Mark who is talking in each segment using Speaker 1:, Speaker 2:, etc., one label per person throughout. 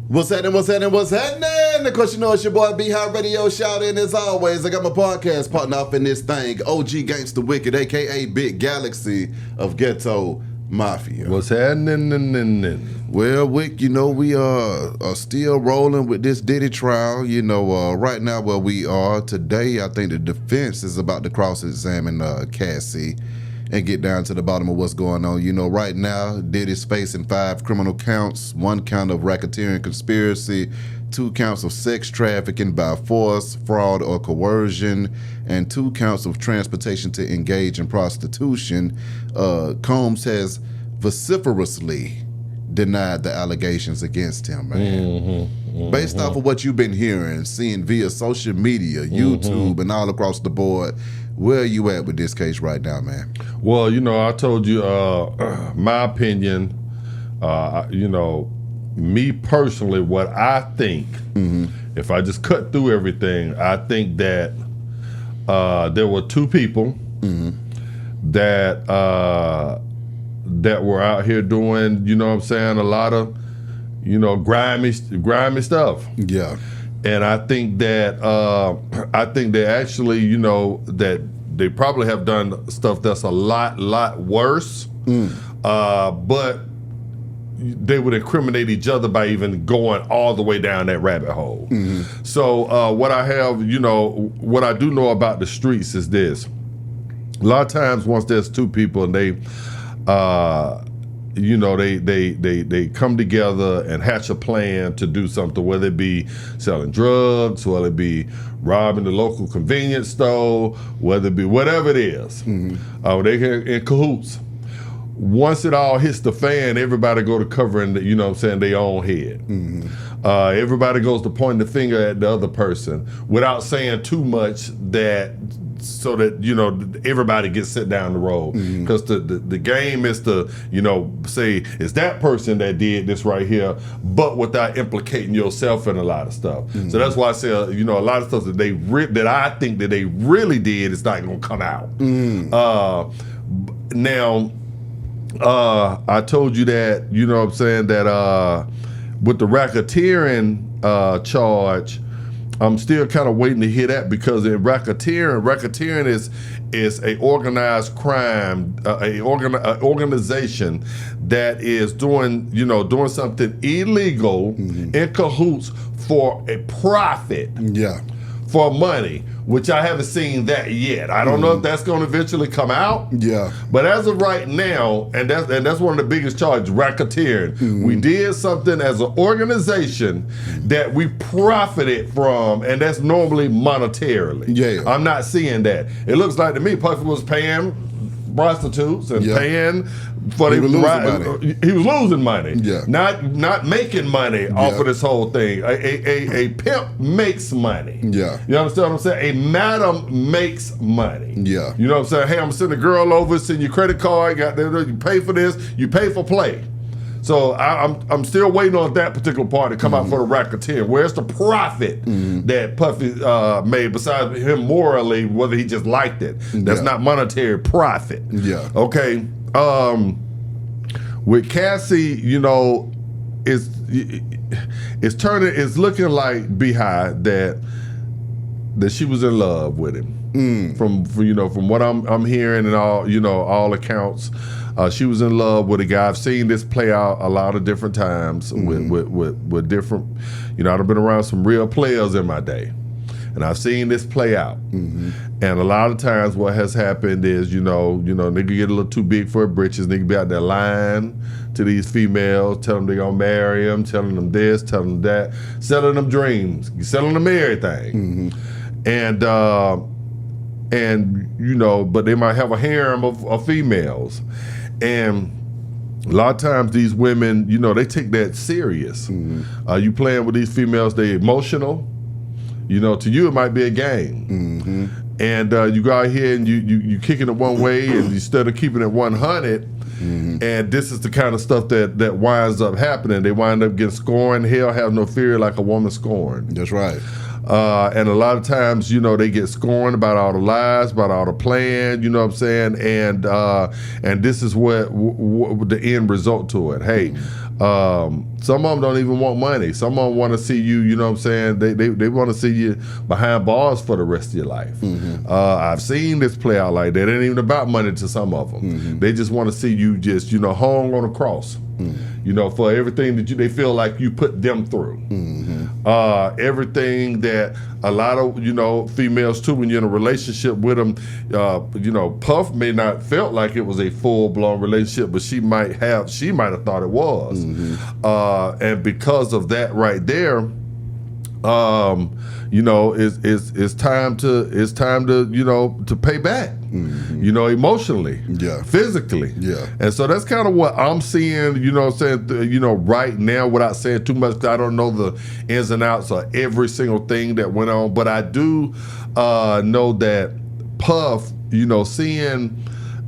Speaker 1: What's happening? Of course, you know it's your boy B-High Radio shouting as always. I got my podcast partner off in this thing, OG Gangsta Wicked, a.k.a. Big Galaxy of Ghetto Mafia.
Speaker 2: What's happening?
Speaker 1: Well, Wick, you know, we are still rolling with this Diddy trial. You know, right now where we are today, I think the defense is about to cross-examine Cassie and get down to the bottom of what's going on. You know, right now, Diddy's facing 5 criminal counts, 1 count of racketeering conspiracy, 2 counts of sex trafficking by force, fraud, or coercion, and 2 counts of transportation to engage in prostitution. Combs has vociferously denied the allegations against him, man. Based off of what you've been hearing, seeing via social media, YouTube, and all across the board, where are you at with this case right now, man?
Speaker 2: Well, you know, I told you my opinion, you know, me personally, what I think, if I just cut through everything, I think that there were 2 people that were out here doing, you know what I'm saying, a lot of, you know, grimy stuff.
Speaker 1: Yeah.
Speaker 2: And I think that actually, you know, that they probably have done stuff that's a lot worse. But they would incriminate each other by even going all the way down that rabbit hole. So what I have, you know, what I do know about the streets is this. A lot of times once there's 2 people and they you know, they come together and hatch a plan to do something, whether it be selling drugs, whether it be robbing the local convenience store, whether it be whatever it is. They get in cahoots. Once it all hits the fan, everybody go to covering, you know what I'm saying, their own head. Everybody goes to pointing the finger at the other person without saying too much, that so that, you know, everybody gets set down the road. Because the game is to, you know, say, it's that person that did this right here, but without implicating yourself in a lot of stuff. So that's why I say, you know, a lot of stuff that that I think that they really did is not going to come out. Now, I told you that, you know what I'm saying, that with the racketeering charge, I'm still kind of waiting to hear that, because in racketeering is a organized crime, a organization that is doing something illegal in cahoots for a profit.
Speaker 1: Yeah.
Speaker 2: For money, which I haven't seen that yet. I don't know if that's going to eventually come out. Yeah. But as of right now, and that's one of the biggest charges, racketeering. We did something as an organization that we profited from, and that's normally monetarily. Yeah. I'm not seeing that. It looks like to me Puffy was paying prostitutes and paying for
Speaker 1: he was
Speaker 2: losing money. Yeah. Not making money off of this whole thing. A pimp makes money. Yeah. You understand what I'm saying? A madam makes money. Yeah. You know what I'm saying? Hey, I'm sending a girl over, send your credit card, you pay for this, you pay for play. So I'm still waiting on that particular part to come out for the racketeer. Where's the profit that Puffy made, besides him morally, whether he just liked it? That's not monetary profit. Yeah. Okay. With Cassie, you know, it's looking like Beehive that she was in love with him. From what I'm hearing and all accounts. She was in love with a guy. I've seen this play out a lot of different times with different, I've been around some real players in my day, and I've seen this play out. And a lot of times what has happened is, nigga get a little too big for her britches. Nigga be out there lying to these females, telling them they gonna marry them, telling them this, telling them that, selling them dreams, selling them everything. But they might have a harem of females. And a lot of times these women, they take that serious. You playing with these females, they emotional. To you it might be a game. And you go out here and you kicking it one way, and instead of keeping it 100, and this is the kind of stuff that winds up happening. They wind up getting scorned. Hell have no fear like a woman scorned.
Speaker 1: That's right.
Speaker 2: And a lot of times, you know, they get scorned about all the lies, about all the plan, you know what I'm saying? And this is what the end result to it. Hey, some of them don't even want money. Some of them want to see you, you know what I'm saying? They want to see you behind bars for the rest of your life. I've seen this play out like that. It ain't even about money to some of them. They just want to see you just, you know, hung on a cross. You know, for everything that they feel like you put them through. Everything that a lot of, you know, females too, when you're in a relationship with them, you know, Puff may not felt like it was a full-blown relationship, but she might have thought it was. And because of that right there, you know, it's time to you know, to pay back. You know, emotionally, physically, and so that's kind of what I'm seeing. You know, what I'm saying, you know, right now, without saying too much, 'cause I don't know the ins and outs of every single thing that went on, but I do know that Puff, you know, seeing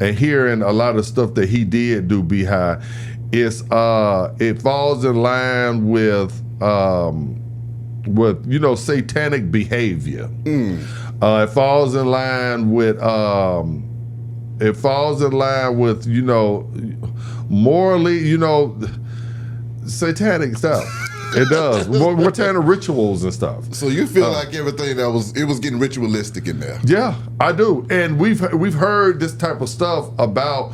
Speaker 2: and hearing a lot of stuff that he did do behind, it falls in line with you know, satanic behavior. It falls in line with you know, morally, you know, satanic stuff. It does. What kind of rituals and stuff.
Speaker 1: So you feel like everything it was getting ritualistic in there? Yeah,
Speaker 2: I do. And we've heard this type of stuff about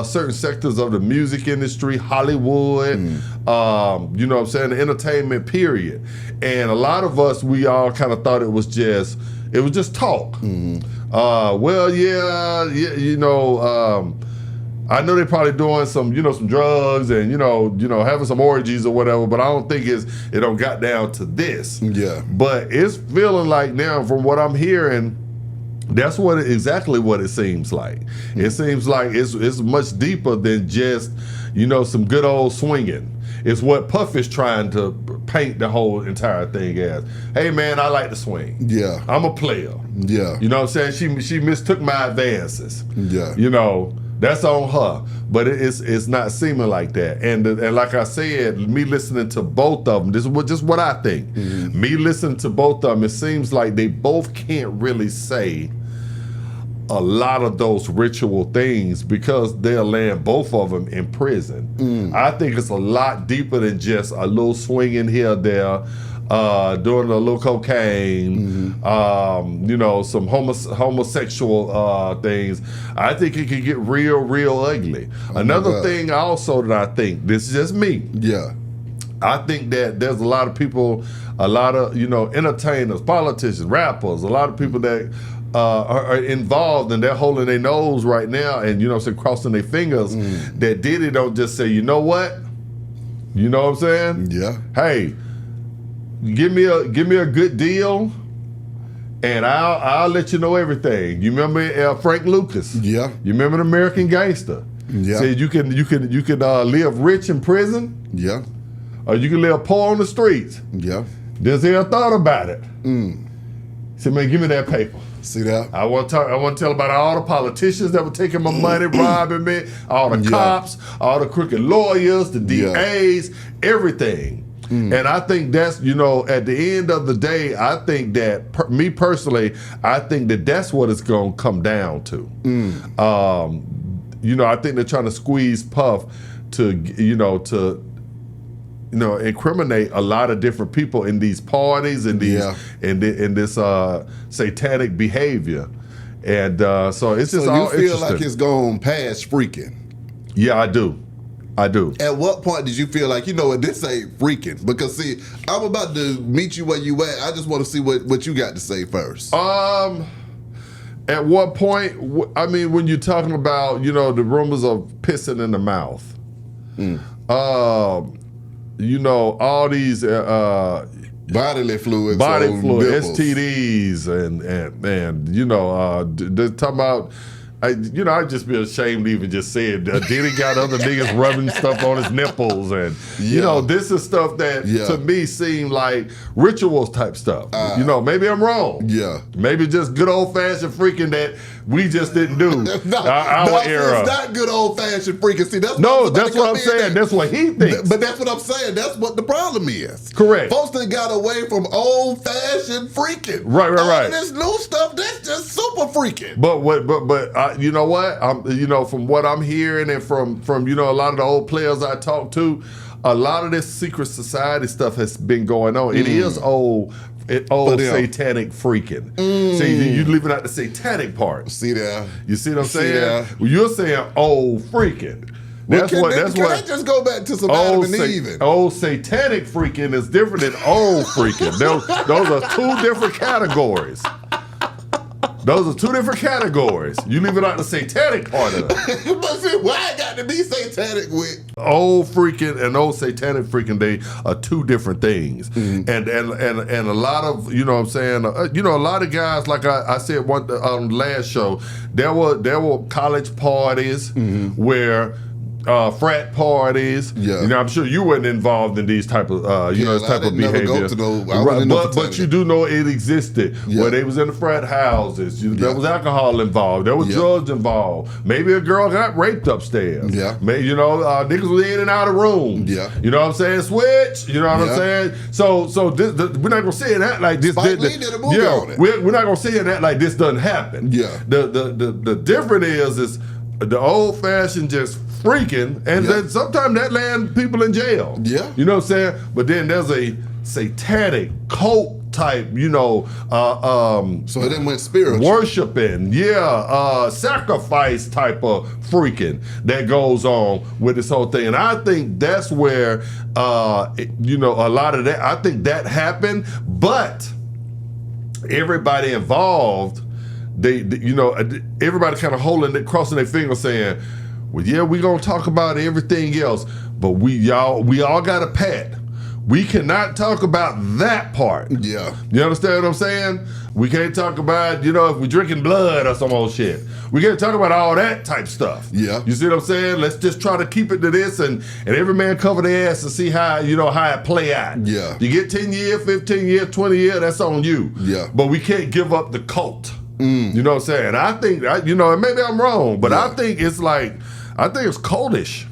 Speaker 2: certain sectors of the music industry, Hollywood, you know what I'm saying, the entertainment period. And a lot of us, we all kind of thought it was just talk. Well, you know, I know they're probably doing some, you know, some drugs and, you know, having some orgies or whatever, but I don't think it don't got down to this. But it's feeling like now, from what I'm hearing, that's exactly what it seems like. It seems like it's much deeper than just, you know, some good old swinging. It's what Puff is trying to paint the whole entire thing as. Hey man, I like to swing. I'm a player. You know what I'm saying? She mistook my advances. You know, that's on her. But it's not seeming like that. And like I said, me listening to both of them, this is just what I think. Me listening to both of them, it seems like they both can't really say a lot of those ritual things because they'll land both of them in prison. I think it's a lot deeper than just a little swinging here, there, doing a little cocaine, you know, some homosexual things. I think it could get real ugly. Another thing also that I think, this is just me. I think that there's a lot of people, a lot of, you know, entertainers, politicians, rappers, a lot of people that are involved and they're holding their nose right now and, you know, crossing their fingers, that Diddy don't just say, you know what? You know what I'm saying? Hey, give me a good deal and I'll let you know everything. You remember Frank Lucas? You remember the American Gangster? Said you can live rich in prison? Or you can live poor on the streets? Denzel thought about it. Said, man, give me that paper.
Speaker 1: See that?
Speaker 2: I want to tell about all the politicians that were taking my money, robbing me, all the cops, all the crooked lawyers, the DAs, everything. And I think that's, you know, at the end of the day, I think that, me personally, I think that that's what it's going to come down to. You know, I think they're trying to squeeze Puff to incriminate a lot of different people in these parties and these in this satanic behavior, and so it's just all interesting.
Speaker 1: You feel like it's gone past freaking?
Speaker 2: Yeah, I do.
Speaker 1: At what point did you feel like, you know what, this ain't freaking? Because see, I'm about to meet you where you at. I just want to see what you got to say first.
Speaker 2: At what point? I mean, when you're talking about, you know, the rumors of pissing in the mouth, you know, all these
Speaker 1: bodily fluids,
Speaker 2: STDs, and you know, they're talking about. I'd just be ashamed to even just say it. Diddy got other niggas rubbing stuff on his nipples, and you know, this is stuff that to me seemed like rituals type stuff. You know, maybe I'm wrong. Maybe just good old fashioned freaking that we just didn't do
Speaker 1: No,
Speaker 2: our era.
Speaker 1: it's not good old fashioned freaking. See, that's
Speaker 2: That's what I'm saying. That's what he thinks.
Speaker 1: But that's what I'm saying. That's what the problem is.
Speaker 2: Correct.
Speaker 1: Folks that got away from old fashioned freaking.
Speaker 2: Right.
Speaker 1: All this new stuff, that's just super freaking.
Speaker 2: But you know what? From what I'm hearing and from a lot of the old players I talk to, a lot of this secret society stuff has been going on. It is old satanic freaking. See, you're leaving out the satanic part.
Speaker 1: See there.
Speaker 2: You see what I'm saying? Well, you're saying old freaking. Can
Speaker 1: I just go back to some Adam and Eve?
Speaker 2: Old satanic freaking is different than old freaking. Those are two different categories. Those are two different categories. You leaving out the satanic part of it.
Speaker 1: But see, why I got to be satanic with?
Speaker 2: Old freaking and old satanic freaking, they are two different things. And a lot of, you know what I'm saying, a lot of guys, like I said on the last show, there were college parties where frat parties.
Speaker 1: Yeah.
Speaker 2: I'm sure you weren't involved in these type of this type of behavior. But you do know it existed where they was in the frat houses. There was alcohol involved. There was drugs involved. Maybe a girl got raped upstairs.
Speaker 1: Yeah.
Speaker 2: Maybe niggas was in and out of rooms.
Speaker 1: Yeah.
Speaker 2: You know what I'm saying? Switch. You know what I'm saying? So we're not gonna say that like this.
Speaker 1: Spike Lee did a movie on it.
Speaker 2: We're not gonna say that like this doesn't happen.
Speaker 1: Yeah.
Speaker 2: The difference is the old fashioned just freaking, and then sometimes that land people in jail. Yeah. You know what I'm saying? But then there's a satanic cult type, so
Speaker 1: it then went spiritual.
Speaker 2: Worshiping, sacrifice type of freaking that goes on with this whole thing. And I think that's where a lot of that, I think that happened, but everybody involved, everybody kind of crossing their fingers saying, well, yeah, we're gonna talk about everything else, but we all got a pat. We cannot talk about that part. Yeah. You understand what I'm saying? We can't talk about, if we're drinking blood or some old shit. We can't talk about all that type stuff. Yeah. You see what I'm saying? Let's just try to keep it to this and every man cover their ass and see how it play out. Yeah. You get 10 years, 15 years, 20 years, that's on you. Yeah. But we can't give up the cult. You know what I'm saying? I think, and maybe I'm wrong, but I think it's cultish.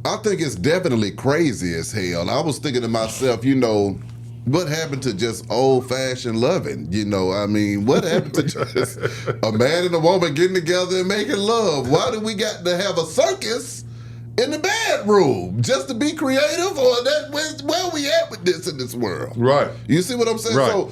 Speaker 1: I think it's definitely crazy as hell. I was thinking to myself, what happened to just old-fashioned loving? What happened to just a man and a woman getting together and making love? Why do we got to have a circus in the bedroom just to be creative? Or where we at with this in this world? Right. You see what I'm saying? Right. So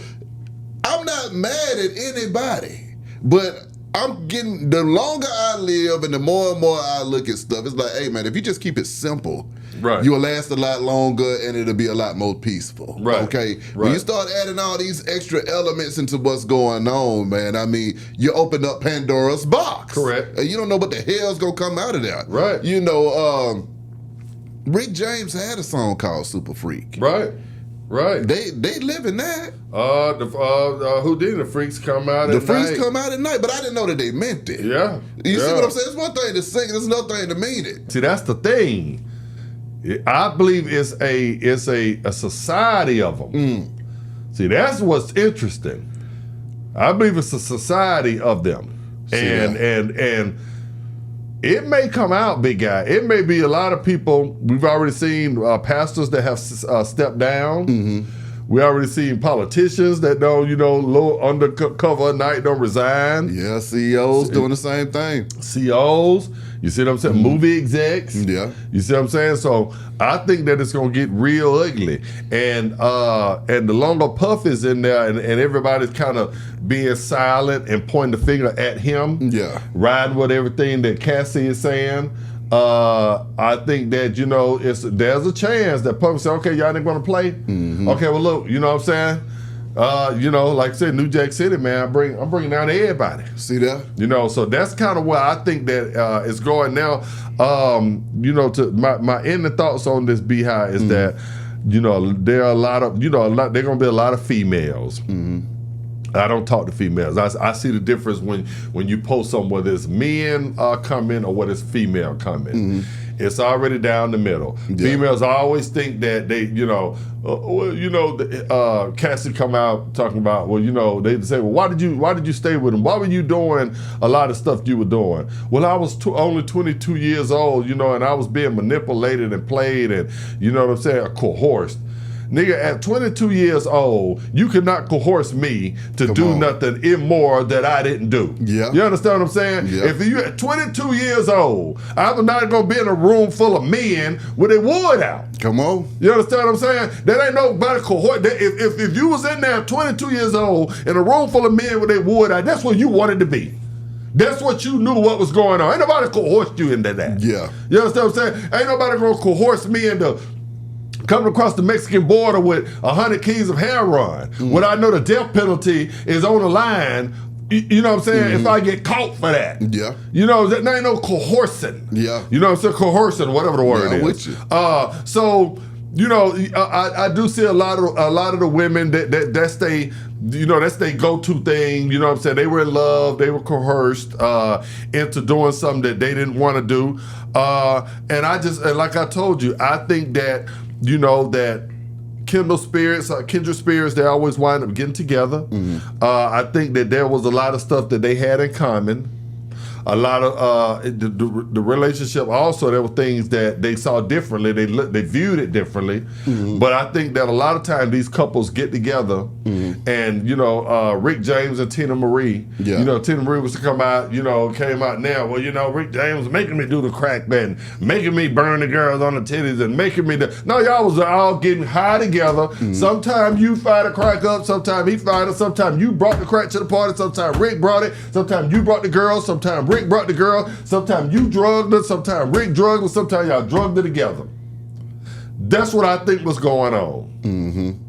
Speaker 1: I'm not mad at anybody, but I'm getting, the longer I live and the more and more I look at stuff, it's like, hey man, if you just keep it simple, you'll last a lot longer and it'll be a lot more peaceful. Right. Okay? Right. When you start adding all these extra elements into what's going on, man, you open up Pandora's box. Correct. And you don't know what the hell's gonna come out of that. Right. Rick James had a song called Super Freak. Right. Right. They live in that. Houdini Freaks come out at night. The Freaks come out at night, but I didn't know that they meant it. Yeah. You see what I'm saying? It's one thing to sing, it's another thing to mean it.
Speaker 2: See, that's the thing. I believe it's a society of them. See, that's what's interesting. I believe it's a society of them. And it may come out, big guy. It may be a lot of people. We've already seen pastors that have stepped down. Mm-hmm. We already seen politicians that don't, low undercover at night don't resign.
Speaker 1: Yeah, CEOs doing the same thing.
Speaker 2: CEOs, you see what I'm saying? Mm-hmm. Movie execs. Yeah. You see what I'm saying? So I think that it's gonna get real ugly. And the longer Puff is in there and everybody's kind of being silent and pointing the finger at him. Yeah. Riding with everything that Cassie is saying. I think that, there's a chance that Puff say, okay, y'all ain't gonna play? Mm-hmm. Okay, well look, you know what I'm saying? Like I said, New Jack City, man, I'm bringing down everybody. See that? So that's kind of where I think that it's going now. To my ending thoughts on this Beehive is that, there are a lot of, there are gonna be a lot of females. Mm-hmm. I don't talk to females. I see the difference when you post something, whether it's men coming or whether it's female coming. Mm-hmm. It's already down the middle.
Speaker 1: Yeah.
Speaker 2: Females always think that they, Cassie come out talking about, they say, well, why did you stay with him? Why were you doing a lot of stuff you were doing? Well, I was only 22 years old, and I was being manipulated and played and, coerced. Nigga, at 22 years old, you could not coerce me to do nothing immoral that I didn't do.
Speaker 1: Yeah.
Speaker 2: You understand what I'm saying?
Speaker 1: Yeah.
Speaker 2: If you at 22 years old, I'm not going to be in a room full of men with their wood out.
Speaker 1: Come on.
Speaker 2: You understand what I'm saying? That ain't nobody cohort. If you was in there 22 years old in a room full of men with their wood out, that's where you wanted to be. That's what you knew what was going on. Ain't nobody coerced you into that.
Speaker 1: Yeah.
Speaker 2: You understand what I'm saying? Ain't nobody going to coerce me into coming across the Mexican border with 100 keys of heroin, when I know the death penalty is on the line, you know what I'm saying, if I get caught for that.
Speaker 1: Yeah.
Speaker 2: There ain't no coercing.
Speaker 1: Yeah.
Speaker 2: You know what I'm saying? Coercing, whatever the word is.
Speaker 1: With you.
Speaker 2: So, I do see a lot of the women that's they go-to thing, you know what I'm saying? They were in love, they were coerced into doing something that they didn't want to do. And like I told you, I think that that kindred spirits, they always wind up getting together. I think that there was a lot of stuff that they had in common. A lot of the relationship also, there were things that they saw differently. They viewed it differently. But I think that a lot of times these couples get together, and Rick James and Tina Marie.
Speaker 1: Yeah.
Speaker 2: Tina Marie was to come out. Came out now. Well, Rick James was making me do the crack bend, making me burn the girls on the titties, and making me. No, y'all was all getting high together. Sometimes you fired a crack up. Sometimes he fired it. Sometimes you brought the crack to the party. Sometimes Rick brought it. Sometimes you brought the girls. Sometimes Rick brought the girl. Sometimes you drugged her. Sometimes Rick drugged her. Sometimes y'all drugged her together. That's what I think was going on.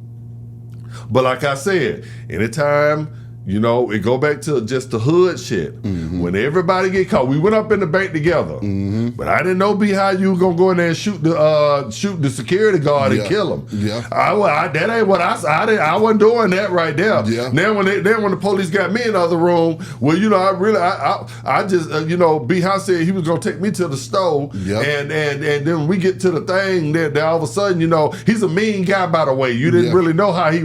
Speaker 2: But like I said, anytime, it go back to just the hood shit. When everybody get caught, we went up in the bank together. But I didn't know how you were gonna go in there and shoot the security guard and kill him.
Speaker 1: Yeah.
Speaker 2: That ain't what I wasn't doing that right there.
Speaker 1: Yeah.
Speaker 2: Now when the police got me in the other room, well, I just B-House said he was gonna take me to the store.
Speaker 1: Yep.
Speaker 2: And then we get to the thing that all of a sudden, he's a mean guy, by the way. You didn't really know how he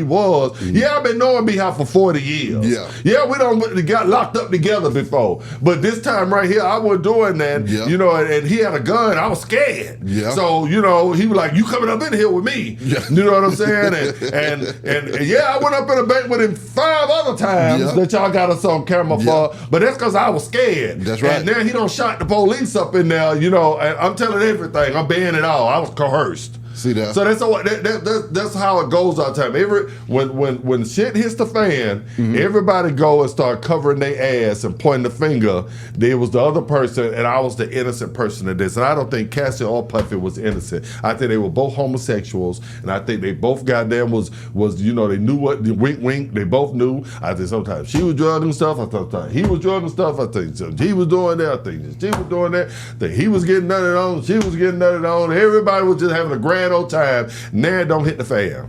Speaker 2: was. Yeah, I've been knowing B-House for 40 years. Yeah, we got locked up together before. But this time right here, I wasn't doing that. And he had a gun. I was scared.
Speaker 1: Yeah.
Speaker 2: So, he was like, you coming up in here with me.
Speaker 1: Yeah.
Speaker 2: You know what I'm saying? And I went up in a bank with him 5 other times that y'all got us on camera for. But that's because I was scared.
Speaker 1: That's right.
Speaker 2: And then he done shot the police up in there, and I'm telling everything. I'm being it all. I was coerced.
Speaker 1: See that?
Speaker 2: So that's how it goes all the time. When shit hits the fan, everybody go and start covering their ass and pointing the finger. There was the other person, and I was the innocent person in this. And I don't think Cassie or Puffy was innocent. I think they were both homosexuals, and I think they both goddamn was they knew what the wink wink. They both knew. I think sometimes she was drugging stuff. I thought sometimes he was drugging stuff. I think he was doing that. I think she was doing that. I think he was getting nutted on. She was getting nutted on. Everybody was just having a grand old time. Now it don't hit the fan.